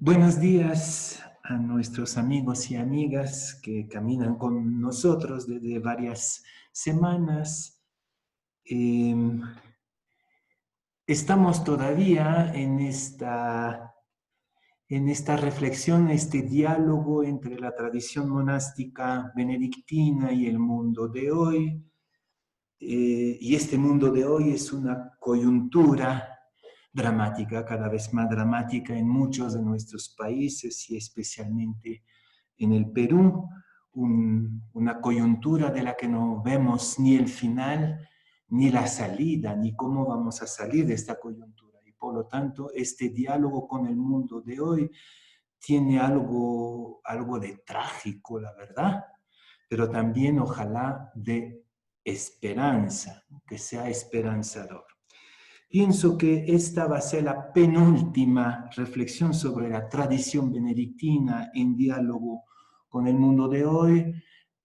Buenos días a nuestros amigos y amigas que caminan con nosotros desde varias semanas. Eh, Estamos todavía en esta reflexión, este diálogo entre la tradición monástica benedictina y el mundo de hoy. Y este mundo de hoy es una coyuntura dramática, cada vez más dramática en muchos de nuestros países y especialmente en el Perú, una coyuntura de la que no vemos ni el final, ni la salida, ni cómo vamos a salir de esta coyuntura. Y por lo tanto, este diálogo con el mundo de hoy tiene algo de trágico, la verdad, pero también ojalá de esperanza, que sea esperanzador. Pienso que esta va a ser la penúltima reflexión sobre la tradición benedictina en diálogo con el mundo de hoy.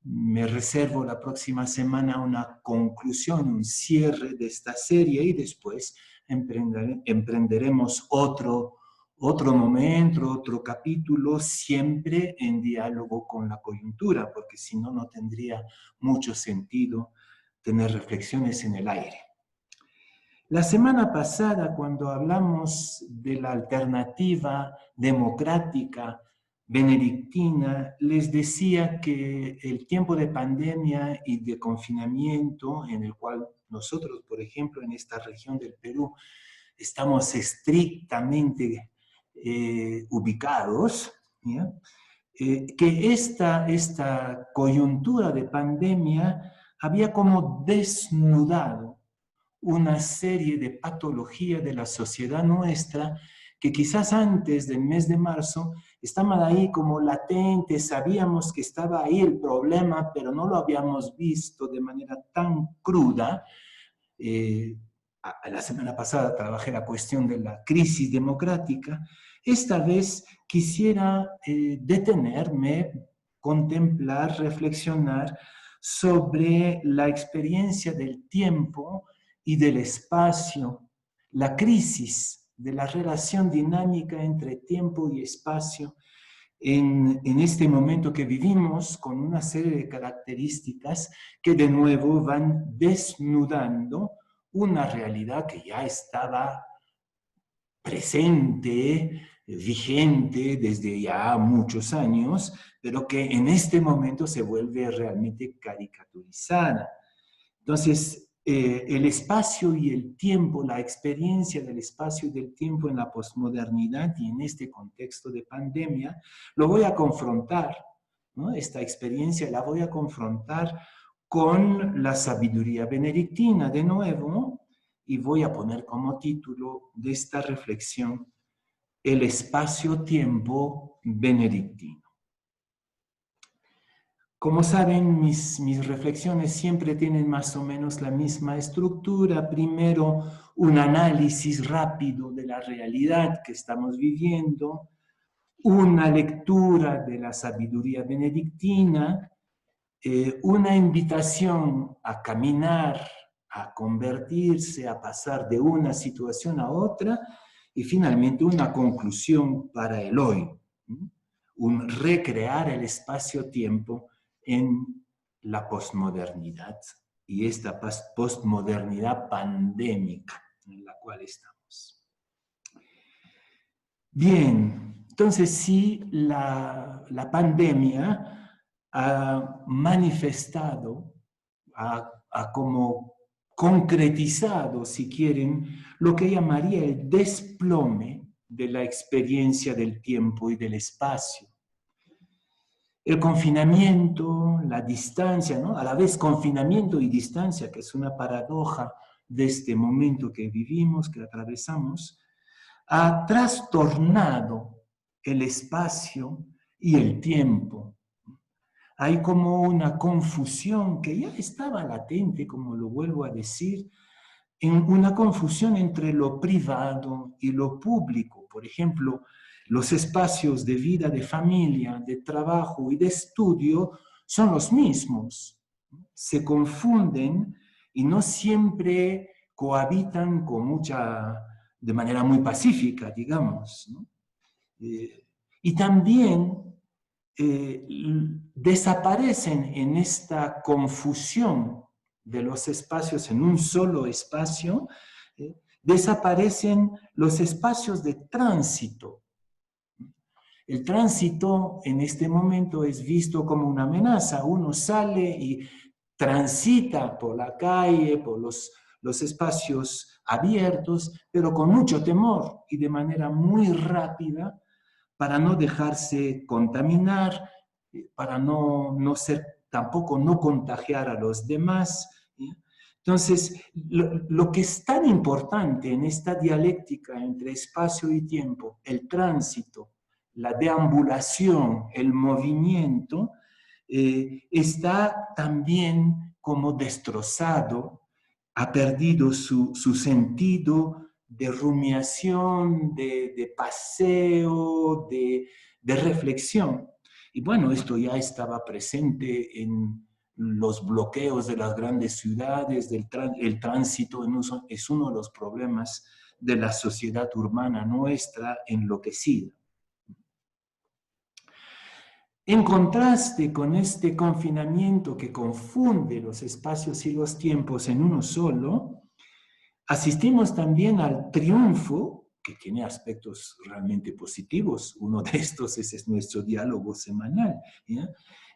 Me reservo la próxima semana una conclusión, un cierre de esta serie y después emprenderemos otro momento, otro capítulo, siempre en diálogo con la coyuntura, porque si no, no tendría mucho sentido tener reflexiones en el aire. La semana pasada, cuando hablamos de la alternativa democrática benedictina, les decía que el tiempo de pandemia y de confinamiento, en el cual nosotros, por ejemplo, en esta región del Perú, estamos estrictamente ubicados, ¿ya? Que esta coyuntura de pandemia había como desnudado una serie de patologías de la sociedad nuestra que quizás antes del mes de marzo estaban ahí como latentes, sabíamos que estaba ahí el problema, pero no lo habíamos visto de manera tan cruda. La semana pasada trabajé la cuestión de la crisis democrática. Esta vez quisiera detenerme, contemplar, reflexionar sobre la experiencia del tiempo y del espacio, la crisis de la relación dinámica entre tiempo y espacio en este momento que vivimos, con una serie de características que de nuevo van desnudando una realidad que ya estaba presente, vigente desde ya muchos años, pero que en este momento se vuelve realmente caricaturizada. Entonces, el espacio y el tiempo, la experiencia del espacio y del tiempo en la posmodernidad y en este contexto de pandemia, lo voy a confrontar, ¿no? Esta experiencia la voy a confrontar con la sabiduría benedictina de nuevo y voy a poner como título de esta reflexión el espacio-tiempo benedictino. Como saben, mis reflexiones siempre tienen más o menos la misma estructura. Primero, un análisis rápido de la realidad que estamos viviendo, una lectura de la sabiduría benedictina, una invitación a caminar, a convertirse, a pasar de una situación a otra, y finalmente una conclusión para el hoy, un recrear el espacio-tiempo en la posmodernidad y esta posmodernidad pandémica en la cual estamos. Bien, entonces sí, la pandemia ha manifestado, ha como concretizado, si quieren, lo que llamaría el desplome de la experiencia del tiempo y del espacio. El confinamiento, la distancia, ¿no? A la vez confinamiento y distancia, que es una paradoja de este momento que vivimos, que atravesamos, ha trastornado el espacio y el tiempo. Hay como una confusión que ya estaba latente, como lo vuelvo a decir, en una confusión entre lo privado y lo público. Por ejemplo, los espacios de vida, de familia, de trabajo y de estudio son los mismos. Se confunden y no siempre cohabitan de manera muy pacífica, digamos, ¿no? Y también desaparecen en esta confusión de los espacios en un solo espacio, desaparecen los espacios de tránsito. El tránsito en este momento es visto como una amenaza. Uno sale y transita por la calle, por los espacios abiertos, pero con mucho temor y de manera muy rápida para no dejarse contaminar, para tampoco no contagiar a los demás. Entonces, lo que es tan importante en esta dialéctica entre espacio y tiempo, el tránsito, la deambulación, el movimiento, está también como destrozado, ha perdido su sentido de rumiación, de paseo, de reflexión. Y bueno, esto ya estaba presente en los bloqueos de las grandes ciudades, el tránsito es uno de los problemas de la sociedad urbana nuestra enloquecida. En contraste con este confinamiento que confunde los espacios y los tiempos en uno solo, asistimos también al triunfo, que tiene aspectos realmente positivos. Uno de estos es nuestro diálogo semanal, ¿ya?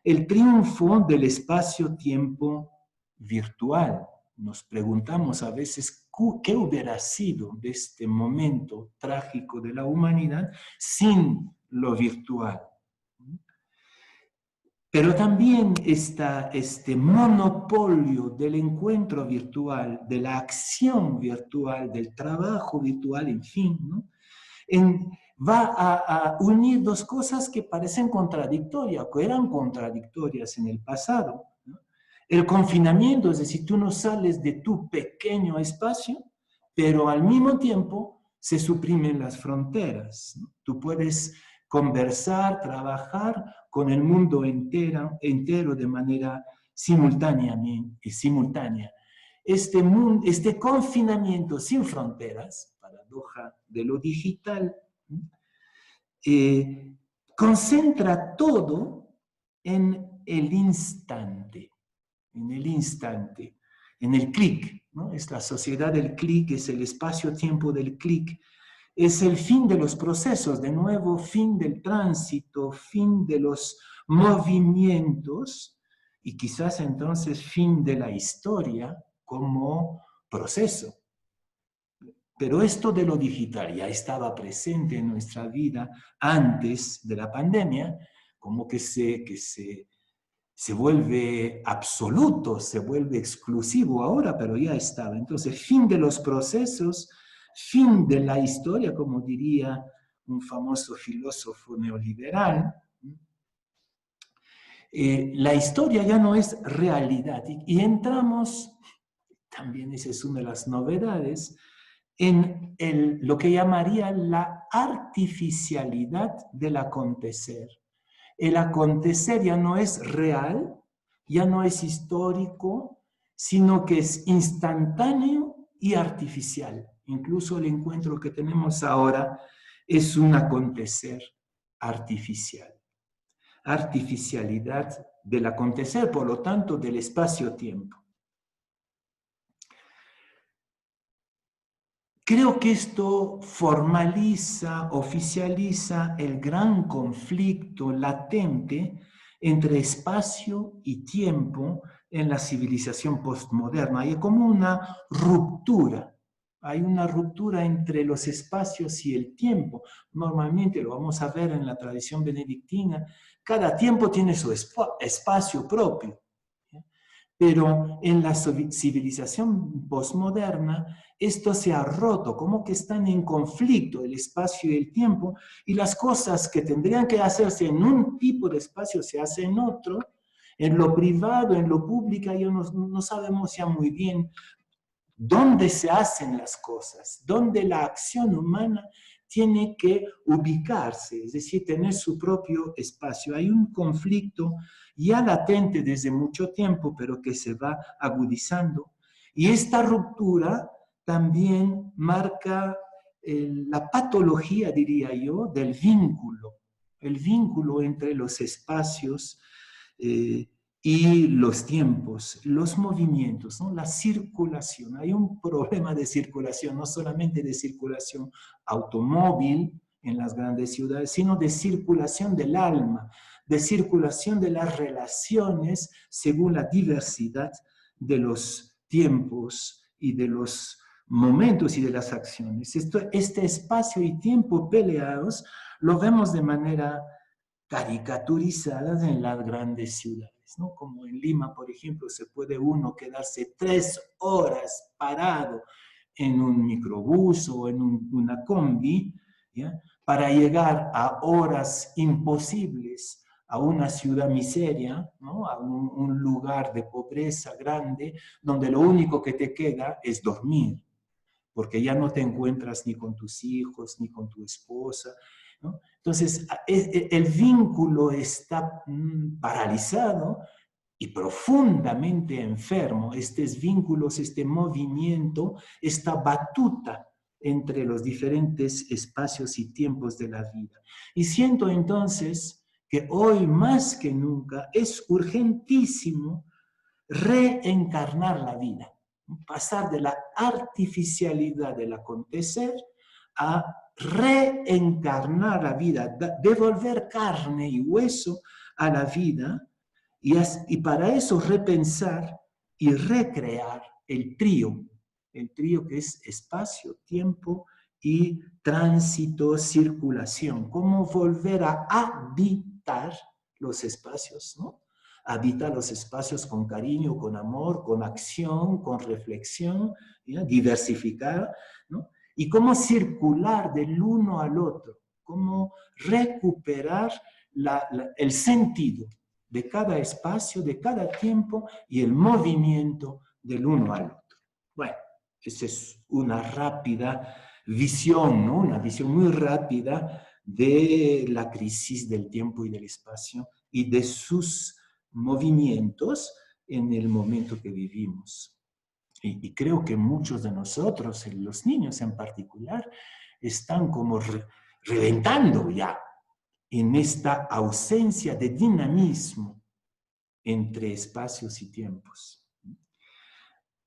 El triunfo del espacio-tiempo virtual. Nos preguntamos a veces qué hubiera sido de este momento trágico de la humanidad sin lo virtual. Pero también está este monopolio del encuentro virtual, de la acción virtual, del trabajo virtual, en fin, ¿no? Va a unir dos cosas que parecen contradictorias, que eran contradictorias en el pasado, ¿no? El confinamiento, es decir, tú no sales de tu pequeño espacio, pero al mismo tiempo se suprimen las fronteras, ¿no? Tú puedes conversar, trabajar con el mundo entero de manera simultánea. Este confinamiento sin fronteras, paradoja de lo digital, concentra todo en el instante, en el clic, ¿no? Es la sociedad del clic, es el espacio-tiempo del clic. Es el fin de los procesos, de nuevo, fin del tránsito, fin de los movimientos y quizás entonces fin de la historia como proceso. Pero esto de lo digital ya estaba presente en nuestra vida antes de la pandemia, como que se vuelve absoluto, se vuelve exclusivo ahora, pero ya estaba. Entonces, fin de los procesos, fin de la historia, como diría un famoso filósofo neoliberal. La historia ya no es realidad y entramos, también esa es una de las novedades, en lo que llamaría la artificialidad del acontecer. El acontecer ya no es real, ya no es histórico, sino que es instantáneo y artificial. Incluso el encuentro que tenemos ahora es un acontecer artificial. Artificialidad del acontecer, por lo tanto, del espacio-tiempo. Creo que esto formaliza, oficializa el gran conflicto latente entre espacio y tiempo en la civilización postmoderna. Hay como una ruptura. Hay una ruptura entre los espacios y el tiempo. Normalmente lo vamos a ver en la tradición benedictina. Cada tiempo tiene su espacio propio. Pero en la civilización postmoderna, esto se ha roto, como que están en conflicto el espacio y el tiempo, y las cosas que tendrían que hacerse en un tipo de espacio se hacen en otro, en lo privado, en lo público, ya no sabemos ya muy bien dónde se hacen las cosas, dónde la acción humana tiene que ubicarse, es decir, tener su propio espacio. Hay un conflicto ya latente desde mucho tiempo, pero que se va agudizando. Y esta ruptura también marca la patología, diría yo, del vínculo. el vínculo entre los espacios y los tiempos, los movimientos, ¿no? La circulación. Hay un problema de circulación, no solamente de circulación automóvil en las grandes ciudades, sino de circulación del alma, de circulación de las relaciones según la diversidad de los tiempos y de los momentos y de las acciones. Este espacio y tiempo peleados lo vemos de manera caricaturizadas en las grandes ciudades, ¿no? Como en Lima, por ejemplo, se puede uno quedarse 3 horas parado en un microbús o en una combi, ¿ya? Para llegar a horas imposibles a una ciudad miseria, ¿no? A un lugar de pobreza grande, donde lo único que te queda es dormir, porque ya no te encuentras ni con tus hijos, ni con tu esposa, ¿no? Entonces, el vínculo está paralizado y profundamente enfermo. Estos vínculos, este movimiento, esta batuta entre los diferentes espacios y tiempos de la vida. Y siento entonces que hoy más que nunca es urgentísimo reencarnar la vida, pasar de la artificialidad del acontecer a reencarnar la vida, devolver carne y hueso a la vida y para eso repensar y recrear el trío que es espacio, tiempo y tránsito, circulación, cómo volver a habitar los espacios, ¿no? Habitar los espacios con cariño, con amor, con acción, con reflexión, ¿ya? Diversificar, ¿no? Y cómo circular del uno al otro, cómo recuperar el sentido de cada espacio, de cada tiempo y el movimiento del uno al otro. Bueno, esa es una rápida visión, ¿no? Una visión muy rápida de la crisis del tiempo y del espacio y de sus movimientos en el momento que vivimos. Y creo que muchos de nosotros, los niños en particular, están como reventando ya en esta ausencia de dinamismo entre espacios y tiempos.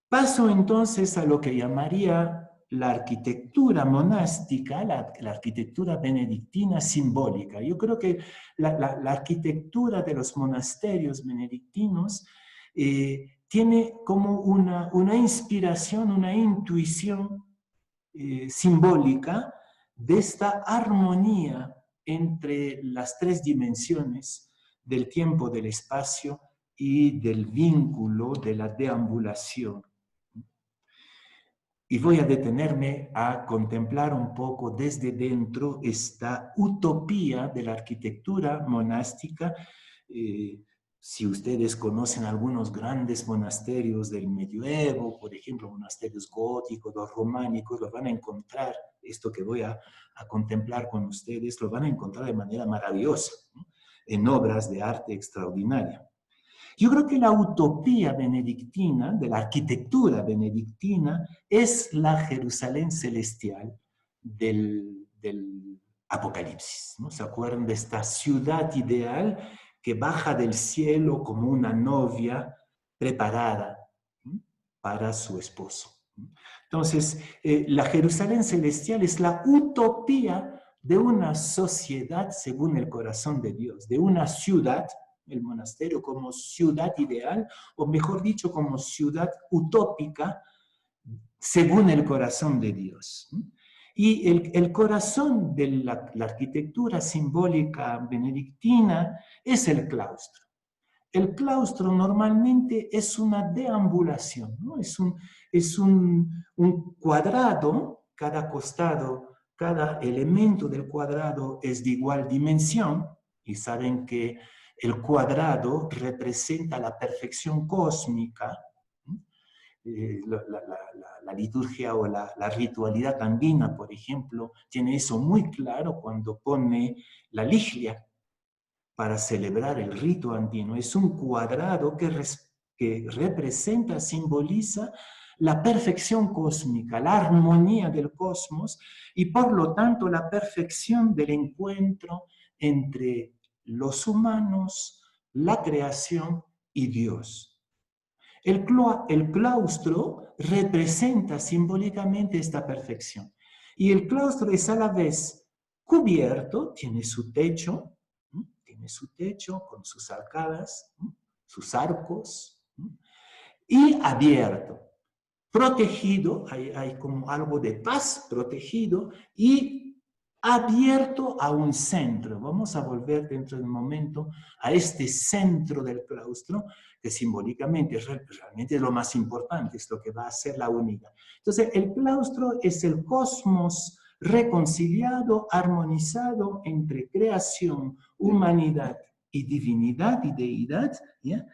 Paso entonces a lo que llamaría la arquitectura monástica, la arquitectura benedictina simbólica. Yo creo que la arquitectura de los monasterios benedictinos tiene como una inspiración, una intuición simbólica de esta armonía entre las 3 dimensiones del tiempo, del espacio y del vínculo de la deambulación. Y voy a detenerme a contemplar un poco desde dentro esta utopía de la arquitectura monástica. Si ustedes conocen algunos grandes monasterios del medioevo, por ejemplo, monasterios góticos o románicos, lo van a encontrar, esto que voy a contemplar con ustedes, lo van a encontrar de manera maravillosa, ¿no? En obras de arte extraordinaria. Yo creo que la utopía benedictina, de la arquitectura benedictina, es la Jerusalén celestial del Apocalipsis, ¿no? ¿Se acuerdan de esta ciudad ideal que baja del cielo como una novia preparada, ¿no?, para su esposo? Entonces, la Jerusalén celestial es la utopía de una sociedad según el corazón de Dios, de una ciudad, el monasterio como ciudad ideal, o mejor dicho, como ciudad utópica, según el corazón de Dios. Y el corazón de la arquitectura simbólica benedictina es el claustro. El claustro normalmente es una deambulación, ¿no? Es un cuadrado, cada costado, cada elemento del cuadrado es de igual dimensión, y saben que el cuadrado representa la perfección cósmica. La liturgia o la ritualidad andina, por ejemplo, tiene eso muy claro cuando pone la liglia para celebrar el rito andino. Es un cuadrado que representa, simboliza la perfección cósmica, la armonía del cosmos y por lo tanto la perfección del encuentro entre los humanos, la creación y Dios. El claustro representa simbólicamente esta perfección. Y el claustro es a la vez cubierto, tiene su techo con sus arcadas, sus arcos, y abierto, protegido, hay como algo de paz, protegido y abierto a un centro. Vamos a volver dentro de un momento a este centro del claustro, que simbólicamente realmente es lo más importante, es lo que va a ser la unidad. Entonces, el claustro es el cosmos reconciliado, armonizado entre creación, humanidad y divinidad y deidad, ¿ya?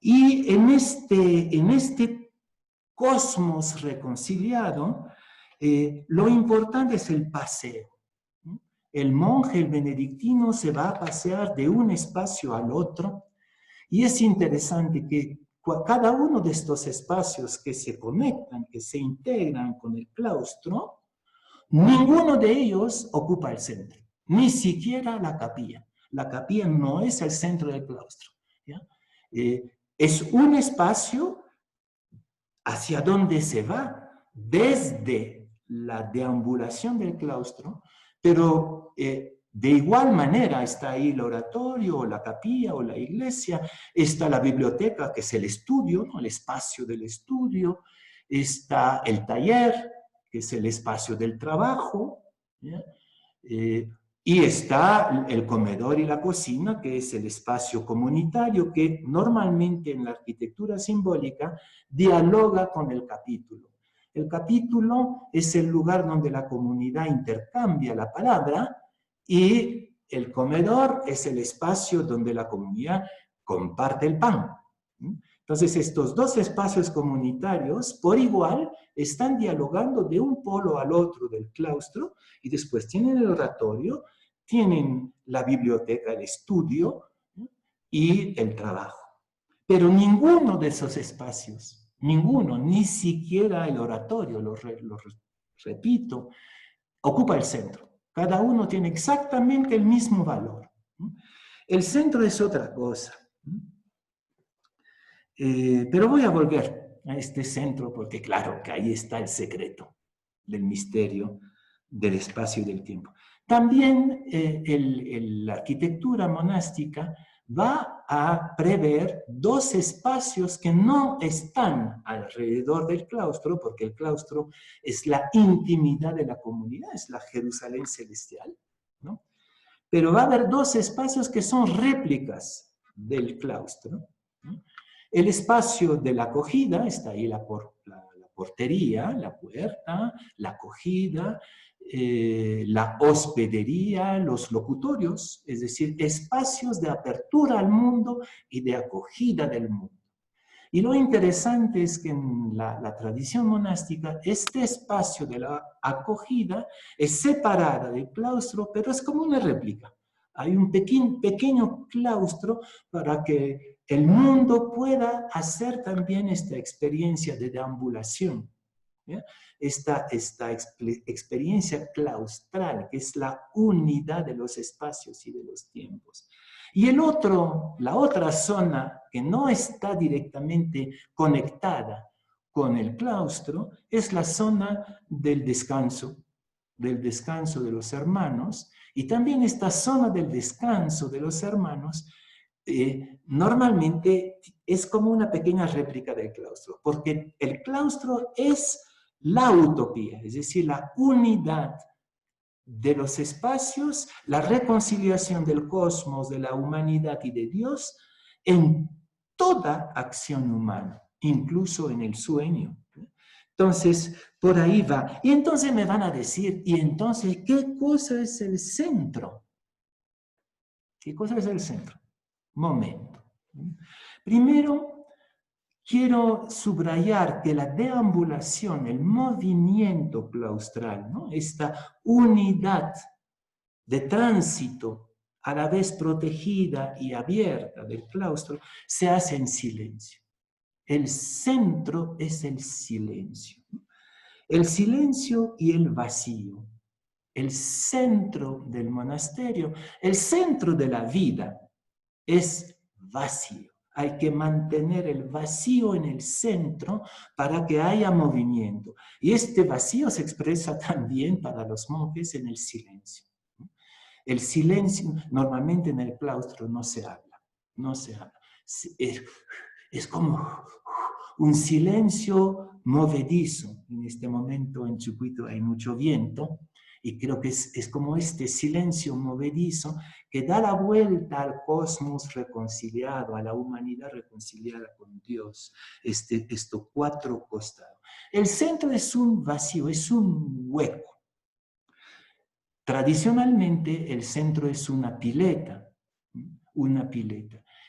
Y en este cosmos reconciliado, lo importante es el paseo. El monje, el benedictino, se va a pasear de un espacio al otro, y es interesante que cada uno de estos espacios que se conectan, que se integran con el claustro, ninguno de ellos ocupa el centro, ni siquiera la capilla. La capilla no es el centro del claustro, ¿ya? Es un espacio hacia donde se va desde la deambulación del claustro, pero de igual manera está ahí el oratorio, o la capilla, o la iglesia, está la biblioteca, que es el estudio, ¿no? El espacio del estudio, está el taller, que es el espacio del trabajo, ¿ya? Y está el comedor y la cocina, que es el espacio comunitario que normalmente en la arquitectura simbólica dialoga con el capítulo. El capítulo es el lugar donde la comunidad intercambia la palabra y el comedor es el espacio donde la comunidad comparte el pan. Entonces, estos dos espacios comunitarios, por igual, están dialogando de un polo al otro del claustro, y después tienen el oratorio, tienen la biblioteca, el estudio, ¿no? Y el trabajo. Pero ninguno de esos espacios, ninguno, ni siquiera el oratorio, lo repito, ocupa el centro. Cada uno tiene exactamente el mismo valor. El centro es otra cosa. Pero voy a volver a este centro porque claro que ahí está el secreto del misterio del espacio y del tiempo. También la arquitectura monástica va a prever dos espacios que no están alrededor del claustro, porque el claustro es la intimidad de la comunidad, es la Jerusalén celestial, ¿no? Pero va a haber dos espacios que son réplicas del claustro, ¿no? El espacio de la acogida, está ahí la portería, la puerta, la acogida, la hospedería, los locutorios, es decir, espacios de apertura al mundo y de acogida del mundo. Y lo interesante es que en la tradición monástica, este espacio de la acogida es separada del claustro, pero es como una réplica. Hay un pequeño claustro para que el mundo pueda hacer también esta experiencia de deambulación, ¿ya? Esta experiencia claustral, que es la unidad de los espacios y de los tiempos. Y la otra zona que no está directamente conectada con el claustro es la zona del descanso de los hermanos, y también esta zona del descanso de los hermanos normalmente es como una pequeña réplica del claustro, porque el claustro es la utopía, es decir, la unidad de los espacios, la reconciliación del cosmos, de la humanidad y de Dios en toda acción humana, incluso en el sueño. Entonces, por ahí va. Y entonces me van a decir, ¿y entonces qué cosa es el centro? ¿Qué cosa es el centro? Momento. Primero, quiero subrayar que la deambulación, el movimiento claustral, ¿no? Esta unidad de tránsito a la vez protegida y abierta del claustro, se hace en silencio. El centro es el silencio. El silencio y el vacío. el centro del monasterio, el centro de la vida es vacío. Hay que mantener el vacío en el centro para que haya movimiento. Y este vacío se expresa también para los monjes en el silencio. El silencio, normalmente en el claustro no se habla, no se habla. Es como un silencio movedizo. En este momento en Chucuito hay mucho viento y creo que es como este silencio movedizo que da la vuelta al cosmos reconciliado, a la humanidad reconciliada con Dios, estos cuatro costados. El centro es un vacío, es un hueco. Tradicionalmente el centro es una pileta,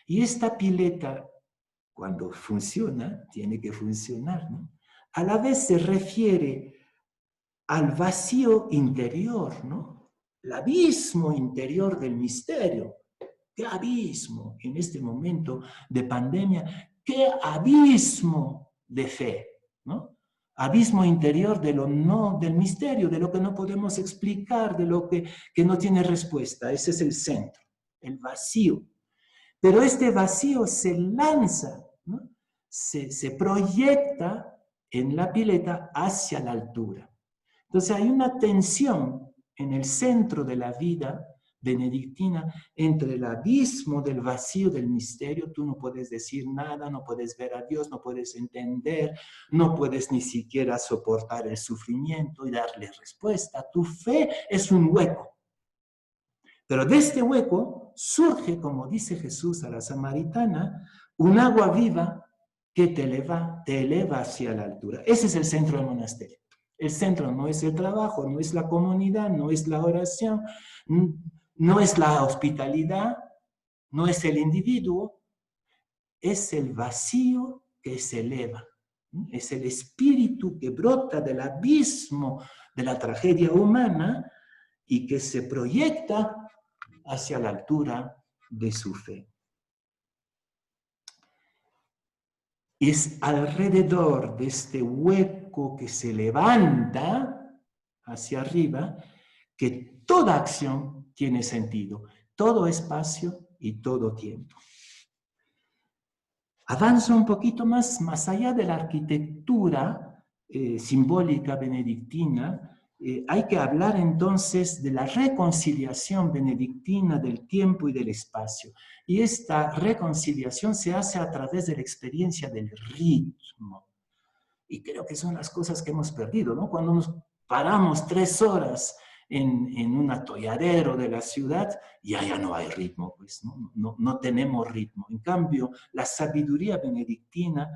y esta pileta, cuando funciona, tiene que funcionar, ¿no? A la vez se refiere al vacío interior, ¿no? El abismo interior del misterio. ¿Qué abismo en este momento de pandemia? ¿Qué abismo de fe, ¿no? Abismo interior de lo no, del misterio, de lo que no podemos explicar, de lo que no tiene respuesta. Ese es el centro, el vacío. Pero este vacío se lanza, ¿no? Se proyecta en la pileta hacia la altura. Entonces hay una tensión en el centro de la vida benedictina entre el abismo del vacío del misterio. Tú no puedes decir nada, no puedes ver a Dios, no puedes entender, no puedes ni siquiera soportar el sufrimiento y darle respuesta. Tu fe es un hueco. Pero de este hueco surge, como dice Jesús a la samaritana, un agua viva que te eleva hacia la altura. Ese es el centro del monasterio. El centro no es el trabajo, no es la comunidad, no es la oración, no es la hospitalidad, no es el individuo, es el vacío que se eleva. Es el espíritu que brota del abismo de la tragedia humana y que se proyecta hacia la altura de su fe. Es alrededor de este hueco que se levanta hacia arriba que toda acción tiene sentido, todo espacio y todo tiempo. Avanzo un poquito más allá de la arquitectura simbólica benedictina. Hay que hablar entonces de la reconciliación benedictina del tiempo y del espacio. Y esta reconciliación se hace a través de la experiencia del ritmo. Y creo que son las cosas que hemos perdido, ¿no? Cuando nos paramos 3 horas en un atolladero de la ciudad, ya no hay ritmo, pues, no tenemos ritmo. En cambio, la sabiduría benedictina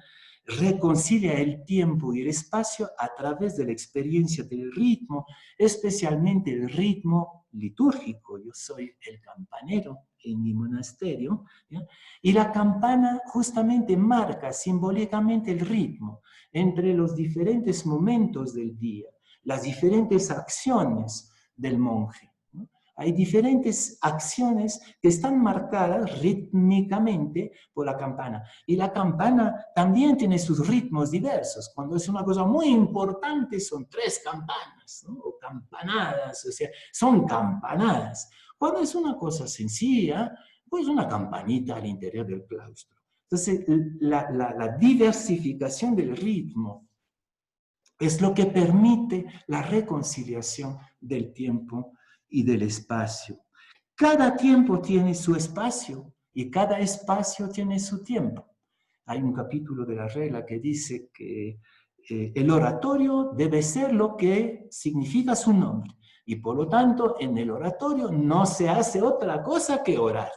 reconcilia el tiempo y el espacio a través de la experiencia del ritmo, especialmente el ritmo litúrgico. Yo soy el campanero en mi monasterio, ¿ya? Y la campana justamente marca simbólicamente el ritmo entre los diferentes momentos del día, las diferentes acciones del monje, ¿no? Hay diferentes acciones que están marcadas rítmicamente por la campana. Y la campana también tiene sus ritmos diversos. Cuando es una cosa muy importante son 3 campanas, ¿no? O campanadas, o sea, son campanadas. Cuando es una cosa sencilla, pues una campanita al interior del claustro. Entonces, la diversificación del ritmo es lo que permite la reconciliación del tiempo y del espacio. Cada tiempo tiene su espacio y cada espacio tiene su tiempo. Hay un capítulo de la regla que dice que el oratorio debe ser lo que significa su nombre y por lo tanto en el oratorio no se hace otra cosa que orar.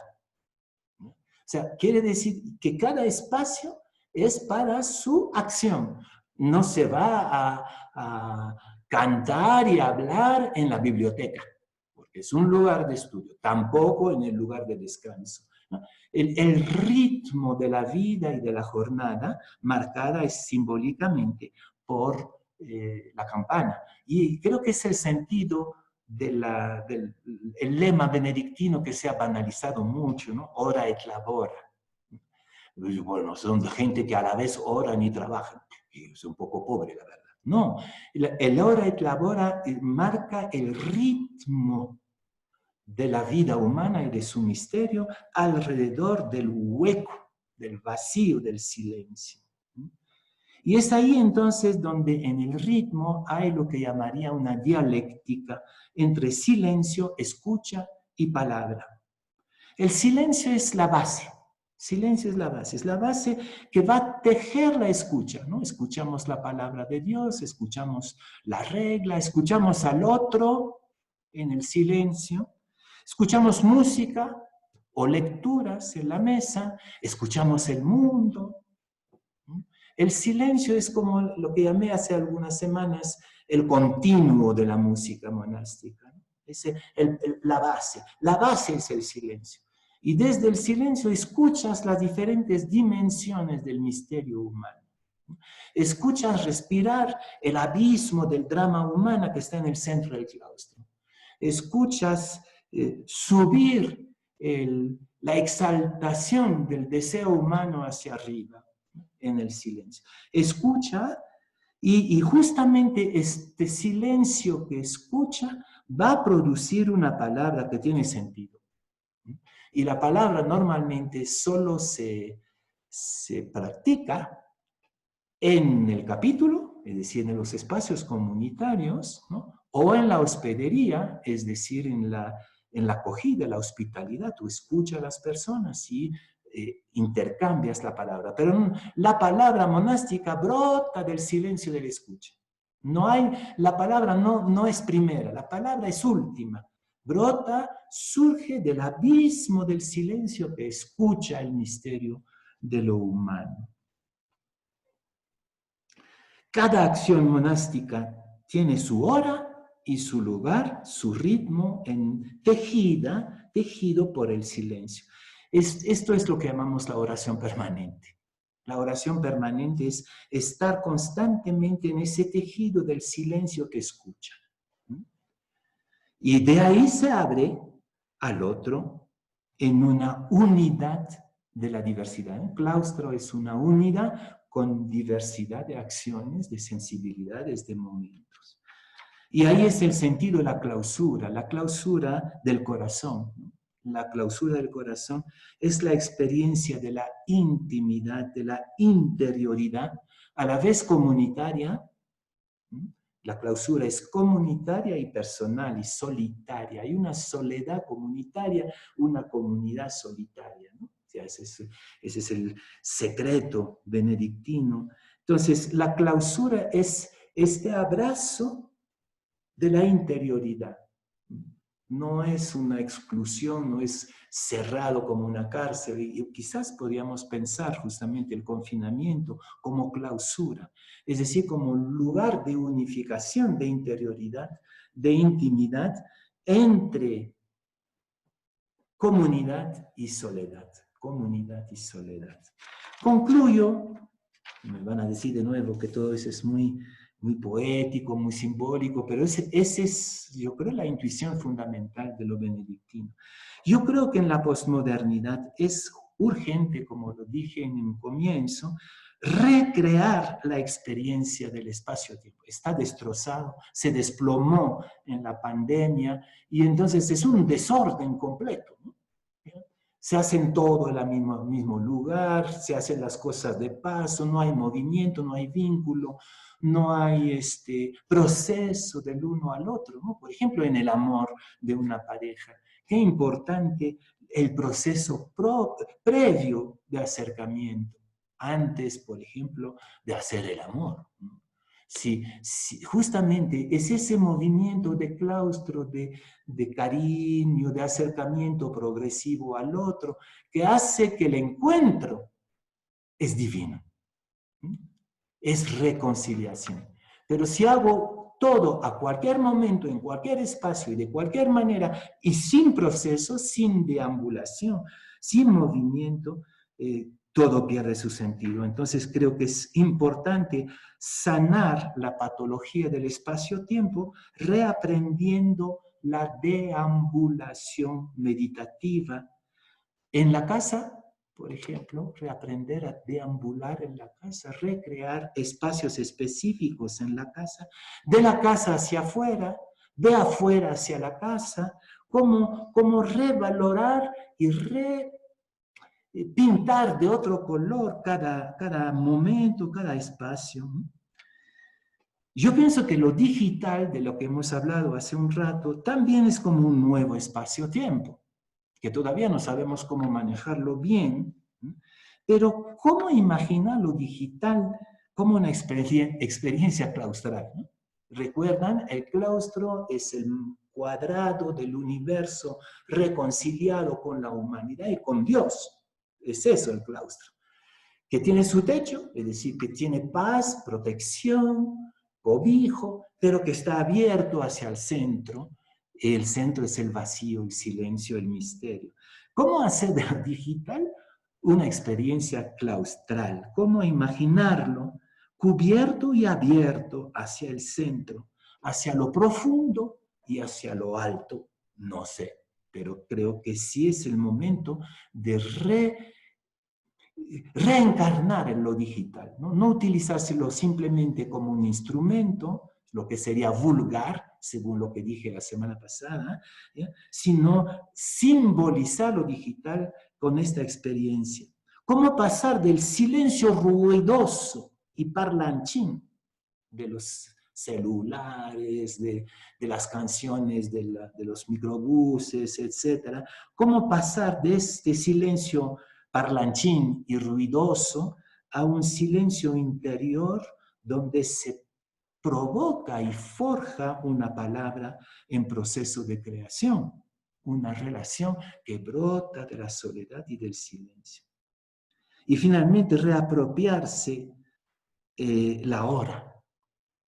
O sea, quiere decir que cada espacio es para su acción. No se va a cantar y hablar en la biblioteca, porque es un lugar de estudio, tampoco en el lugar de descanso, ¿no? El ritmo de la vida y de la jornada marcada es simbólicamente por la campana. Y creo que es el sentido del lema benedictino que se ha banalizado mucho, ¿no? Ora et labora. Bueno, son gente que a la vez oran y trabajan. Y es un poco pobre, la verdad. No, el ora et labora marca el ritmo de la vida humana y de su misterio alrededor del hueco, del vacío, del silencio. Y es ahí entonces donde en el ritmo hay lo que llamaría una dialéctica entre silencio, escucha y palabra. El silencio es la base. Silencio es la base que va a tejer la escucha, ¿no? Escuchamos la palabra de Dios, escuchamos la regla, escuchamos al otro en el silencio, escuchamos música o lecturas en la mesa, escuchamos el mundo. El silencio es como lo que llamé hace algunas semanas el continuo de la música monástica, ¿no? La base es el silencio. Y desde el silencio escuchas las diferentes dimensiones del misterio humano. Escuchas respirar el abismo del drama humano que está en el centro del claustro. Escuchas subir la exaltación del deseo humano hacia arriba en el silencio. Escucha y justamente este silencio que escucha va a producir una palabra que tiene sentido. Y la palabra normalmente solo se practica en el capítulo, es decir, en los espacios comunitarios, ¿no? O en la hospedería, es decir, en la acogida, la hospitalidad. Tú escuchas a las personas y intercambias la palabra. Pero la palabra monástica brota del silencio del escucha. La palabra no es primera, la palabra es última. Brota, surge del abismo del silencio que escucha el misterio de lo humano. Cada acción monástica tiene su hora y su lugar, su ritmo, tejido por el silencio. Esto es lo que llamamos la oración permanente. La oración permanente es estar constantemente en ese tejido del silencio que escucha. Y de ahí se abre al otro en una unidad de la diversidad. El claustro es una unidad con diversidad de acciones, de sensibilidades, de momentos. Y ahí es el sentido de la clausura del corazón, ¿no? La clausura del corazón es la experiencia de la intimidad, de la interioridad, a la vez comunitaria. La clausura es comunitaria y personal y solitaria. Hay una soledad comunitaria, una comunidad solitaria, ¿no? O sea, ese es el secreto benedictino. Entonces, la clausura es este abrazo de la interioridad. No es una exclusión, no es cerrado como una cárcel. Y quizás podríamos pensar justamente el confinamiento como clausura, es decir, como lugar de unificación, de interioridad, de intimidad entre comunidad y soledad. Comunidad y soledad. Concluyo, me van a decir de nuevo que todo eso es muy poético, muy simbólico, pero ese es, yo creo, la intuición fundamental de lo benedictino. Yo creo que en la posmodernidad es urgente, como lo dije en un comienzo, recrear la experiencia del espacio-tiempo. Está destrozado, se desplomó en la pandemia y entonces es un desorden completo, ¿no? Se hacen todo en el mismo lugar, se hacen las cosas de paso, no hay movimiento, no hay vínculo, no hay proceso del uno al otro, ¿no? Por ejemplo, en el amor de una pareja. Qué importante el proceso previo de acercamiento, antes, por ejemplo, de hacer el amor, ¿no? Sí, justamente es ese movimiento de claustro, de cariño, de acercamiento progresivo al otro, que hace que el encuentro es divino. Es reconciliación. Pero si hago todo a cualquier momento, en cualquier espacio y de cualquier manera, y sin proceso, sin deambulación, sin movimiento, todo pierde su sentido. Entonces creo que es importante sanar la patología del espacio-tiempo reaprendiendo la deambulación meditativa en la casa, por ejemplo, reaprender a deambular en la casa, recrear espacios específicos en la casa hacia afuera, de afuera hacia la casa, como revalorar y pintar de otro color cada momento, cada espacio. Yo pienso que lo digital, de lo que hemos hablado hace un rato, también es como un nuevo espacio-tiempo, que todavía no sabemos cómo manejarlo bien, pero ¿cómo imaginar lo digital como una experiencia claustral? ¿No? ¿Recuerdan? El claustro es el cuadrado del universo reconciliado con la humanidad y con Dios. Es eso el claustro. Que tiene su techo, es decir, que tiene paz, protección, cobijo, pero que está abierto hacia el centro. El centro es el vacío, el silencio, el misterio. ¿Cómo hacer de lo digital una experiencia claustral? ¿Cómo imaginarlo cubierto y abierto hacia el centro, hacia lo profundo y hacia lo alto? No sé, pero creo que sí es el momento de reencarnar en lo digital, no utilizárselo simplemente como un instrumento, lo que sería vulgar, según lo que dije la semana pasada, ¿ya? Sino simbolizar lo digital con esta experiencia. ¿Cómo pasar del silencio ruidoso y parlanchín de los celulares, de las canciones de los microbuses, etcétera? ¿Cómo pasar de este silencio parlanchín y ruidoso a un silencio interior donde se provoca y forja una palabra en proceso de creación, una relación que brota de la soledad y del silencio? Y finalmente reapropiarse la hora.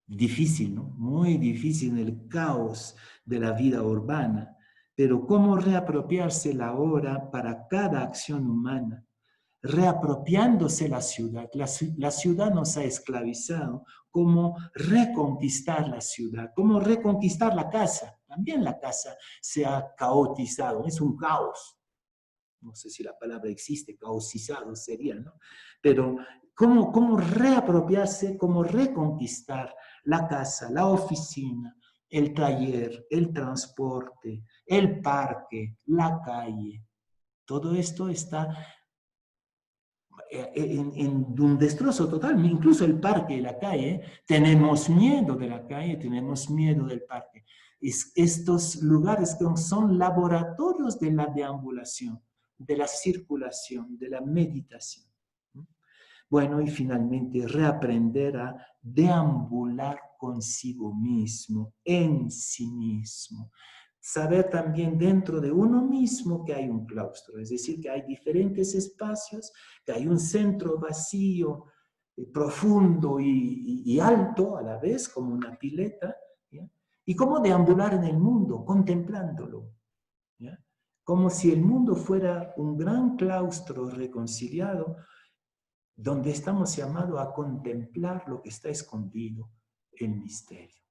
Difícil, ¿no? Muy difícil en el caos de la vida urbana, pero cómo reapropiarse la hora para cada acción humana, reapropiándose la ciudad. La ciudad nos ha esclavizado. Cómo reconquistar la ciudad, cómo reconquistar la casa. También la casa se ha caotizado, es un caos. No sé si la palabra existe, caosizado sería, ¿no? Pero cómo reapropiarse, cómo reconquistar la casa, la oficina, el taller, el transporte, el parque, la calle. Todo esto está en un destrozo total, incluso el parque y la calle. Tenemos miedo de la calle, tenemos miedo del parque. Estos lugares son laboratorios de la deambulación, de la circulación, de la meditación. Bueno, y finalmente reaprender a deambular consigo mismo, en sí mismo. Saber también dentro de uno mismo que hay un claustro, es decir, que hay diferentes espacios, que hay un centro vacío, profundo y alto a la vez, como una pileta, ¿ya? Y cómo deambular en el mundo, contemplándolo, ¿ya? Como si el mundo fuera un gran claustro reconciliado, donde estamos llamados a contemplar lo que está escondido, el misterio.